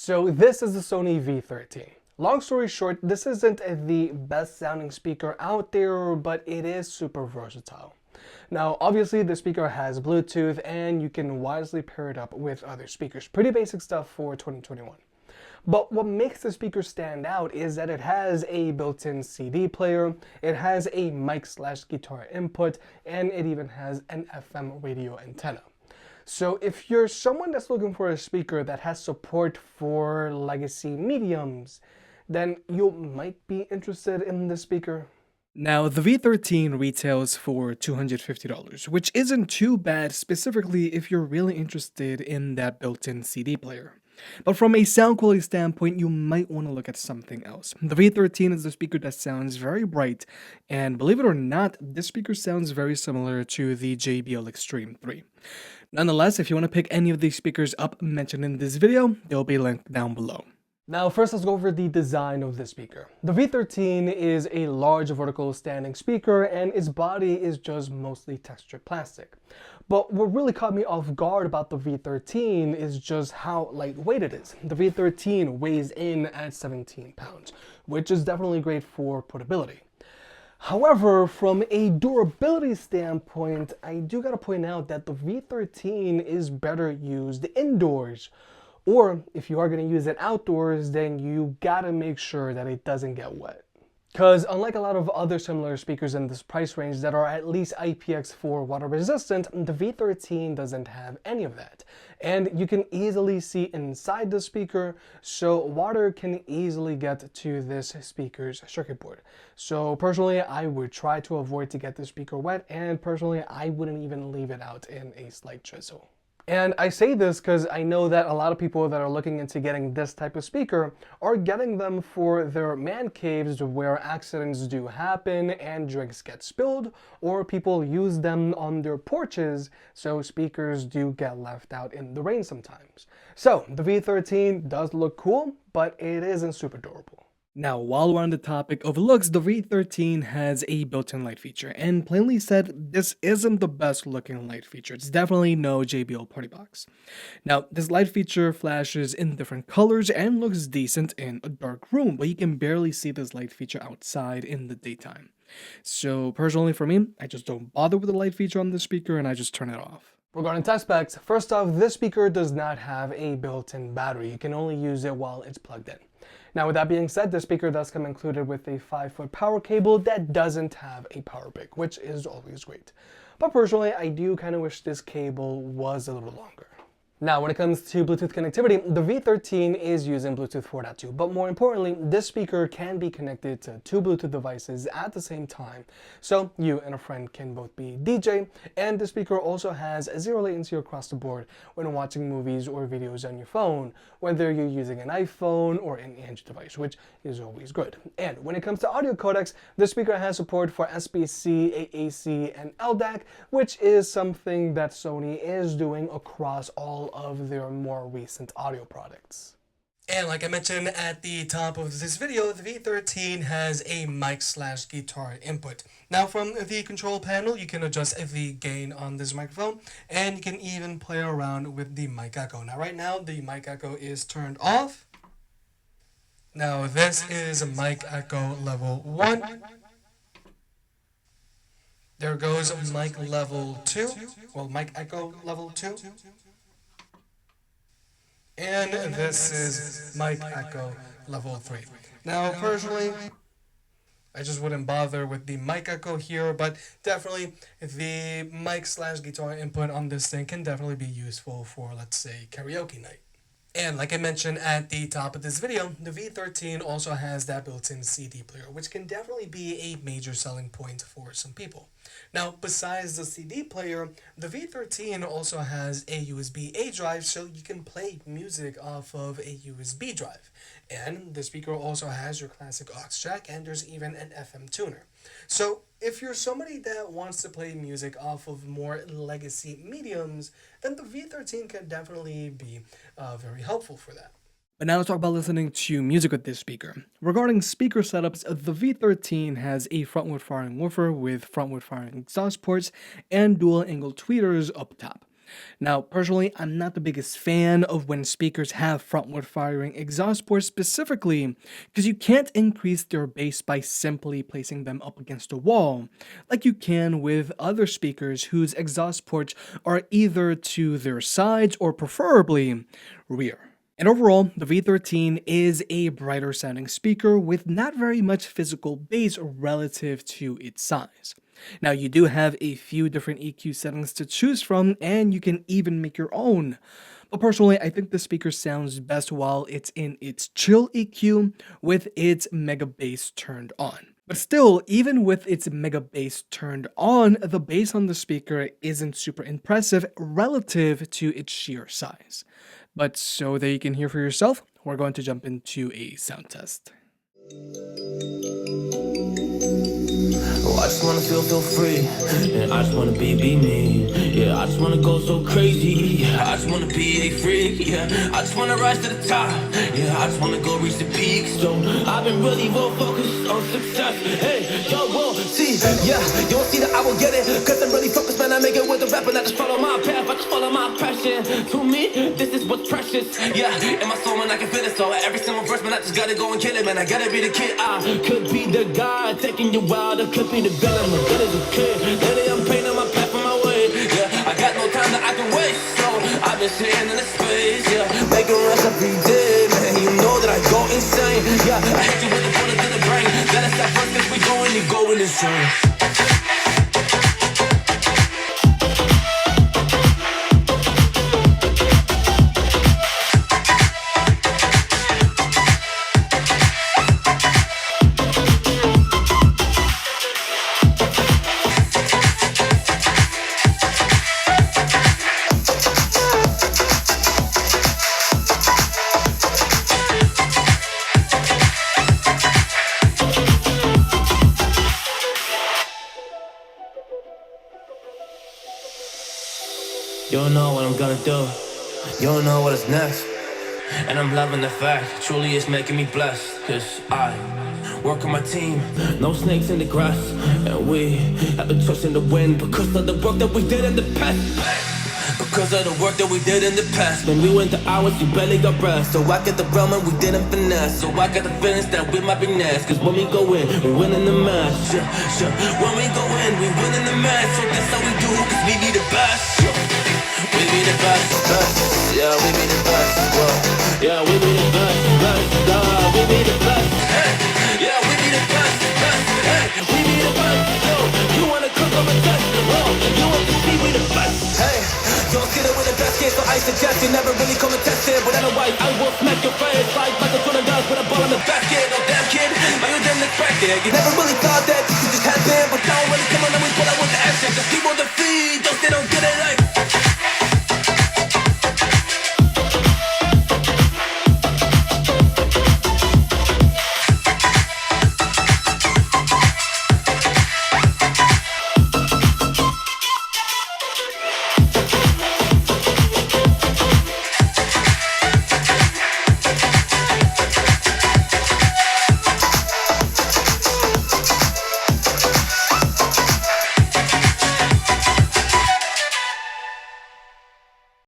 So this is the Sony V13. Long story short, this isn't the best sounding speaker out there, but it is super versatile. Now, obviously the speaker has Bluetooth and you can wisely pair it up with other speakers. Pretty basic stuff for 2021. But what makes the speaker stand out is that it has a built-in CD player, it has a mic/guitar input, and it even has an FM radio antenna. So if you're someone that's looking for a speaker that has support for legacy mediums, then you might be interested in this speaker. Now, the V13 retails for $250, which isn't too bad, specifically if you're really interested in that built-in CD player. But from a sound quality standpoint, you might want to look at something else. The V13 is a speaker that sounds very bright, and believe it or not, this speaker sounds very similar to the JBL Extreme 3. Nonetheless, if you want to pick any of these speakers up mentioned in this video, they'll be linked down below. Now first let's go over the design of this speaker. The V13 is a large vertical standing speaker and its body is just mostly textured plastic. But what really caught me off guard about the V13 is just how lightweight it is. The V13 weighs in at 17 pounds, which is definitely great for portability. However, from a durability standpoint, I do gotta point out that the V13 is better used indoors. Or if you are going to use it outdoors, then you gotta make sure that it doesn't get wet. Because unlike a lot of other similar speakers in this price range that are at least IPX4 water resistant, the V13 doesn't have any of that. And you can easily see inside the speaker, so water can easily get to this speaker's circuit board. So personally, I would try to avoid to get the speaker wet, and personally, I wouldn't even leave it out in a slight drizzle. And I say this because I know that a lot of people that are looking into getting this type of speaker are getting them for their man caves where accidents do happen and drinks get spilled, or people use them on their porches, so speakers do get left out in the rain sometimes. So the V13 does look cool, but it isn't super durable. Now, while we're on the topic of looks, the V13 has a built-in light feature, and plainly said, this isn't the best looking light feature. It's definitely no JBL party box. Now, this light feature flashes in different colors and looks decent in a dark room, but you can barely see this light feature outside in the daytime. So personally for me, I just don't bother with the light feature on this speaker and I just turn it off. Regarding test specs, first off, this speaker does not have a built-in battery. You can only use it while it's plugged in. Now with that being said, the speaker does come included with a 5-foot power cable that doesn't have a power brick, which is always great. But personally, I do kind of wish this cable was a little longer. Now, when it comes to Bluetooth connectivity, the V13 is using Bluetooth 4.2, but more importantly, this speaker can be connected to two Bluetooth devices at the same time, so you and a friend can both be DJ, and the speaker also has zero latency across the board when watching movies or videos on your phone, whether you're using an iPhone or an Android device, which is always good. And when it comes to audio codecs, the speaker has support for SBC, AAC, and LDAC, which is something that Sony is doing across all of their more recent audio products. And like I mentioned at the top of this video, the V13 has a mic/guitar input. Now from the control panel, you can adjust the gain on this microphone, and you can even play around with the mic echo. Now right now, the mic echo is turned off. Now this is mic echo level 1. There goes mic level 2, well, mic echo level 2. And this is mic echo level 3. Now, personally, I just wouldn't bother with the mic echo here, but definitely the mic/guitar input on this thing can definitely be useful for, let's say, karaoke night. And like I mentioned at the top of this video, the V13 also has that built-in CD player, which can definitely be a major selling point for some people. Now, besides the CD player, the V13 also has a USB-A drive, so you can play music off of a USB drive. And the speaker also has your classic aux jack, and there's even an FM tuner. So if you're somebody that wants to play music off of more legacy mediums, then the V13 can definitely be very helpful for that. But now let's talk about listening to music with this speaker. Regarding speaker setups, the V13 has a frontward firing woofer with frontward firing exhaust ports and dual angle tweeters up top. Now, personally, I'm not the biggest fan of when speakers have frontward firing exhaust ports specifically, because you can't increase their bass by simply placing them up against a wall, like you can with other speakers whose exhaust ports are either to their sides or preferably rear. And overall, the V13 is a brighter sounding speaker with not very much physical bass relative to its size. Now, you do have a few different EQ settings to choose from, and you can even make your own. But personally, I think the speaker sounds best while it's in its chill EQ with its mega bass turned on. But still, even with its mega bass turned on, the bass on the speaker isn't super impressive relative to its sheer size. But so that you can hear for yourself, we're going to jump into a sound test. Oh, I just wanna feel free. Yeah, I just wanna be me. Yeah, I just wanna go so crazy. Yeah, I just wanna be a freak. Yeah, I just wanna rise to the top. Yeah, I just wanna go reach the peak. So I've been really well focused on success. Hey, yo, whoa, see, yeah, you don't see that I will get it. Cause I'm really focused, man, I make it with the rap and I just follow my path. I just follow my passion. To me, this is what's precious. Yeah, in my soul, man, I can feel it. So every single verse, man, I just gotta go and kill it, man. I gotta be the kid. I could be the guy taking you wild. I could be the villain, but good as a kid. Lately I'm painting my path on my way. Yeah, I got no time that I can waste. So I've been sitting in the space. Yeah, making runs every day, man. You know that I go insane. Yeah, I hit you with the bullet to the brain. Then I stop first cause we going, you going insane. You don't know what I'm gonna do. You don't know what is next. And I'm loving the fact, truly it's making me blessed. Cause I work on my team, no snakes in the grass. And we have been trusting the wind because of the work that we did in the past. Because of the work that we did in the past. When we went to hours, you barely got rest. So I get the realm and we didn't finesse. So I got the feelings that we might be next. Cause when we go in, we win in the match. When we go in, we win in the match. So that's how we do, cause we be the best. We be the best, best. Yeah, we be the best. Whoa. Yeah, we be the best, best. We be the best. Hey. Yeah, we be the best, best. Hey, we be the best. Yo, you wanna cook on a test? Whoa, you want to see we the best. Hey, you don't see that we're the best kid, so I suggest you never really come and test it. But otherwise, I will smack your face like Michael Jordan does with a ball in the basket. Oh damn kid, are you damn expected? You never really thought that this could just happen, but now when it come on, then we pull out with the action. Cause people defeat, those they don't get it like.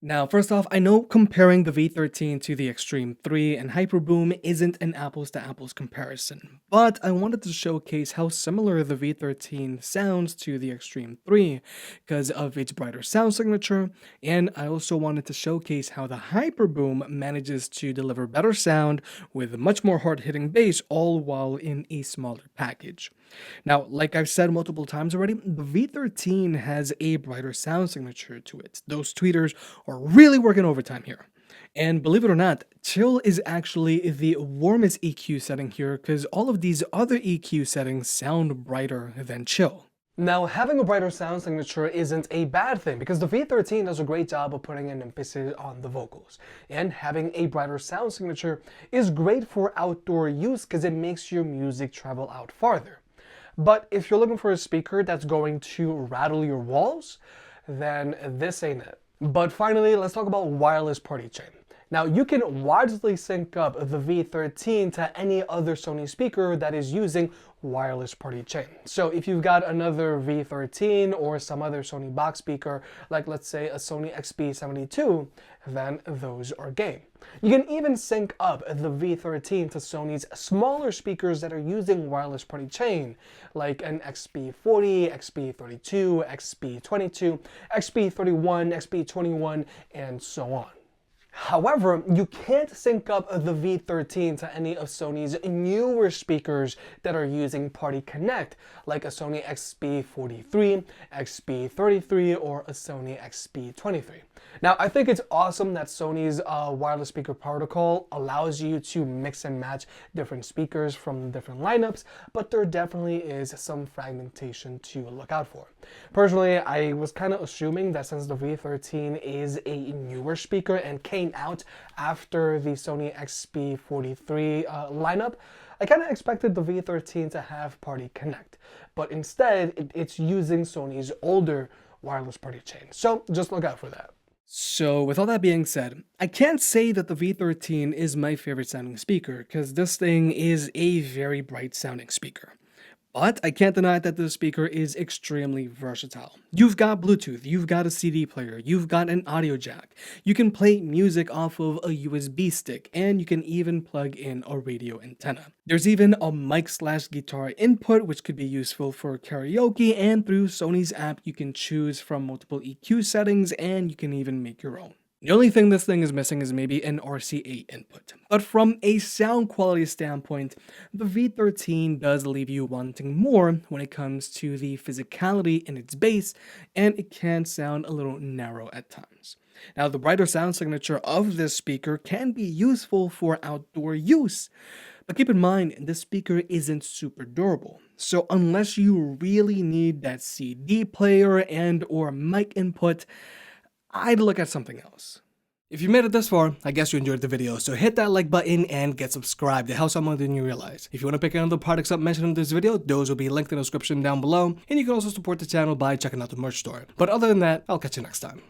Now, first off, I know comparing the V13 to the Extreme 3 and Hyperboom isn't an apples-to-apples comparison, but I wanted to showcase how similar the V13 sounds to the Extreme 3 because of its brighter sound signature, and I also wanted to showcase how the Hyperboom manages to deliver better sound with much more hard-hitting bass, all while in a smaller package. Now, like I've said multiple times already, the V13 has a brighter sound signature to it. Those tweeters are really working overtime here. And believe it or not, chill is actually the warmest EQ setting here because all of these other EQ settings sound brighter than chill. Now, having a brighter sound signature isn't a bad thing because the V13 does a great job of putting an emphasis on the vocals. And having a brighter sound signature is great for outdoor use because it makes your music travel out farther. But if you're looking for a speaker that's going to rattle your walls, then this ain't it. But finally, let's talk about wireless party chain. Now, you can wirelessly sync up the V13 to any other Sony speaker that is using wireless party chain. So if you've got another V13 or some other Sony box speaker, like let's say a Sony XB72, then those are game. You can even sync up the V13 to Sony's smaller speakers that are using wireless party chain, like an XB40, XB32, XB22, XB31, XB21, and so on. However, you can't sync up the V13 to any of Sony's newer speakers that are using Party Connect, like a Sony XB43, XB33, or a Sony XB23. Now, I think it's awesome that Sony's wireless speaker protocol allows you to mix and match different speakers from different lineups, but there definitely is some fragmentation to look out for. Personally, I was kind of assuming that since the V13 is a newer speaker and came out after the Sony XB43 lineup, I kind of expected the V13 to have Party Connect, but instead it's using Sony's older wireless party chain. So just look out for that. So with all that being said, I can't say that the V13 is my favorite sounding speaker, because this thing is a very bright sounding speaker. But I can't deny that this speaker is extremely versatile. You've got Bluetooth, you've got a CD player, you've got an audio jack, you can play music off of a USB stick, and you can even plug in a radio antenna. There's even a mic/guitar input, which could be useful for karaoke, and through Sony's app you can choose from multiple EQ settings, and you can even make your own. The only thing this thing is missing is maybe an RCA input. But from a sound quality standpoint, the V13 does leave you wanting more when it comes to the physicality in its bass, and it can sound a little narrow at times. Now, the brighter sound signature of this speaker can be useful for outdoor use, but keep in mind, this speaker isn't super durable. So unless you really need that CD player and or mic input, I'd look at something else. If you made it this far, I guess you enjoyed the video, so hit that like button and get subscribed. It helps out more than you realize. If you want to pick any of the products up mentioned in this video, those will be linked in the description down below, and you can also support the channel by checking out the merch store. But other than that, I'll catch you next time.